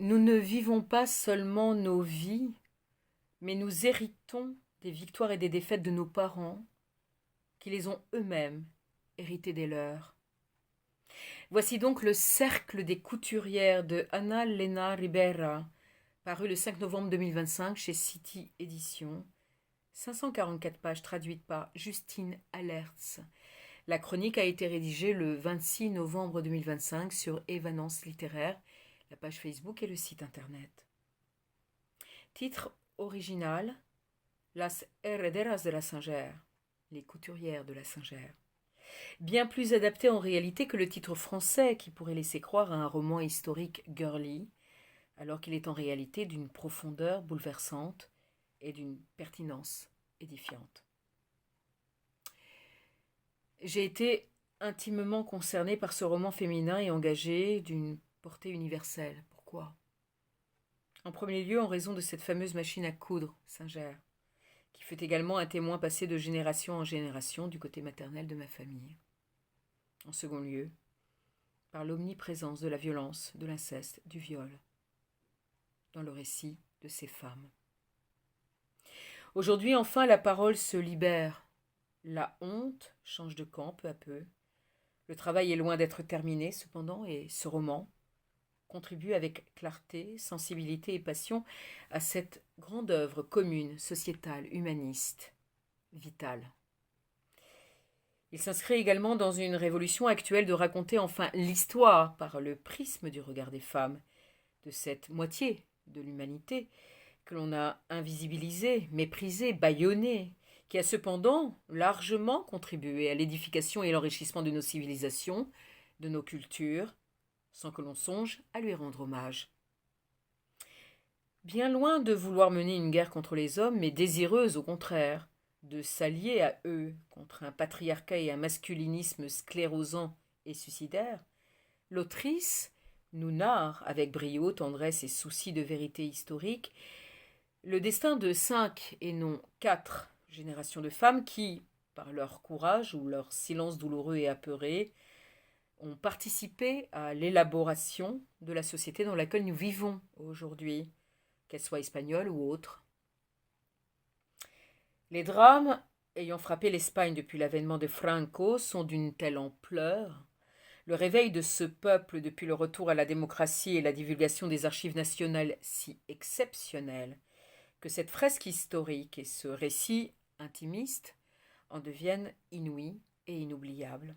Nous ne vivons pas seulement nos vies, mais nous héritons des victoires et des défaites de nos parents, qui les ont eux-mêmes héritées des leurs. Voici donc le Cercle des couturières de Ana Lena Ribera, paru le 5 novembre 2025 chez City Éditions. 544 pages traduites par Justine Alerts. La chronique a été rédigée le 26 novembre 2025 sur Évanance littéraire, la page Facebook et le site internet. Titre original: Las herederas de la Singère, les couturières de la Singère. Bien plus adapté en réalité que le titre français qui pourrait laisser croire à un roman historique girly, alors qu'il est en réalité d'une profondeur bouleversante et d'une pertinence édifiante. J'ai été intimement concernée par ce roman féminin et engagé d'une portée universelle. Pourquoi ? En premier lieu, en raison de cette fameuse machine à coudre, Singère, qui fut également un témoin passé de génération en génération du côté maternel de ma famille. En second lieu, par l'omniprésence de la violence, de l'inceste, du viol, dans le récit de ces femmes. Aujourd'hui, enfin, la parole se libère. La honte change de camp peu à peu. Le travail est loin d'être terminé, cependant, et ce roman contribue avec clarté, sensibilité et passion à cette grande œuvre commune, sociétale, humaniste, vitale. Il s'inscrit également dans une révolution actuelle de raconter enfin l'histoire par le prisme du regard des femmes, de cette moitié de l'humanité que l'on a invisibilisée, méprisée, bâillonnée, qui a cependant largement contribué à l'édification et l'enrichissement de nos civilisations, de nos cultures, sans que l'on songe à lui rendre hommage. Bien loin de vouloir mener une guerre contre les hommes, mais désireuse au contraire de s'allier à eux contre un patriarcat et un masculinisme sclérosant et suicidaire, l'autrice nous narre, avec brio, tendresse et souci de vérité historique, le destin de 5 et non 4 générations de femmes qui, par leur courage ou leur silence douloureux et apeuré, ont participé à l'élaboration de la société dans laquelle nous vivons aujourd'hui, qu'elle soit espagnole ou autre. Les drames ayant frappé l'Espagne depuis l'avènement de Franco sont d'une telle ampleur, le réveil de ce peuple depuis le retour à la démocratie et la divulgation des archives nationales si exceptionnelles, que cette fresque historique et ce récit intimiste en deviennent inouïs et inoubliables.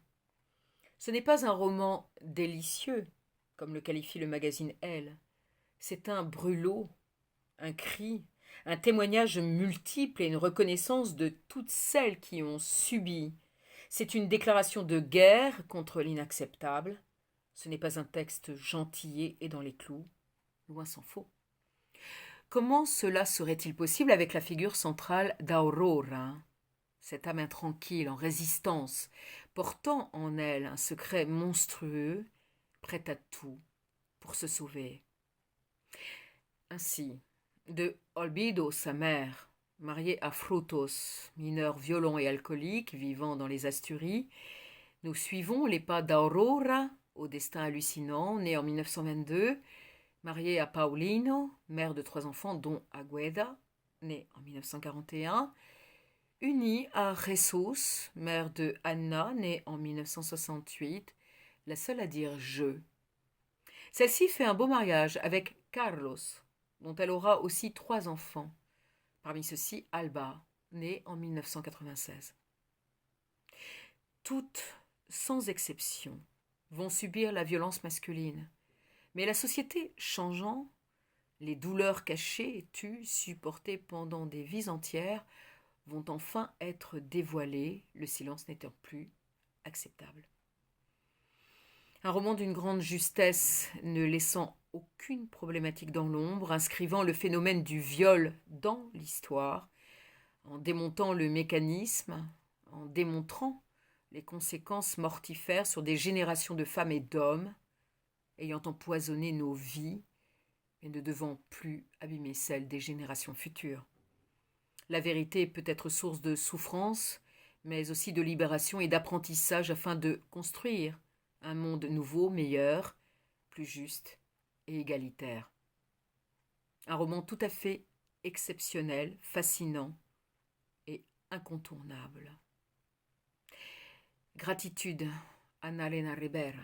Ce n'est pas un roman délicieux, comme le qualifie le magazine Elle. C'est un brûlot, un cri, un témoignage multiple et une reconnaissance de toutes celles qui ont subi. C'est une déclaration de guerre contre l'inacceptable. Ce n'est pas un texte gentillé et dans les clous, loin s'en faut. Comment cela serait-il possible avec la figure centrale d'Aurora, cette âme intranquille, en résistance, portant en elle un secret monstrueux, prête à tout pour se sauver. Ainsi, de Olvido, sa mère, mariée à Frutos, mineur violent et alcoolique vivant dans les Asturies, nous suivons les pas d'Aurora, au destin hallucinant, née en 1922, mariée à Paulino, mère de 3 enfants dont Agueda, née en 1941, unie à Jesus, mère de Anna, née en 1968, la seule à dire je. Celle-ci fait un beau mariage avec Carlos, dont elle aura aussi 3 enfants. Parmi ceux-ci, Alba, née en 1996. Toutes, sans exception, vont subir la violence masculine. Mais la société changeant, les douleurs cachées, tues, supportées pendant des vies entières, vont enfin être dévoilées, le silence n'étant plus acceptable. Un roman d'une grande justesse, ne laissant aucune problématique dans l'ombre, inscrivant le phénomène du viol dans l'histoire, en démontant le mécanisme, en démontrant les conséquences mortifères sur des générations de femmes et d'hommes, ayant empoisonné nos vies et ne devant plus abîmer celles des générations futures. La vérité peut être source de souffrance, mais aussi de libération et d'apprentissage afin de construire un monde nouveau, meilleur, plus juste et égalitaire. Un roman tout à fait exceptionnel, fascinant et incontournable. Gratitude, Anna Elena Ribera.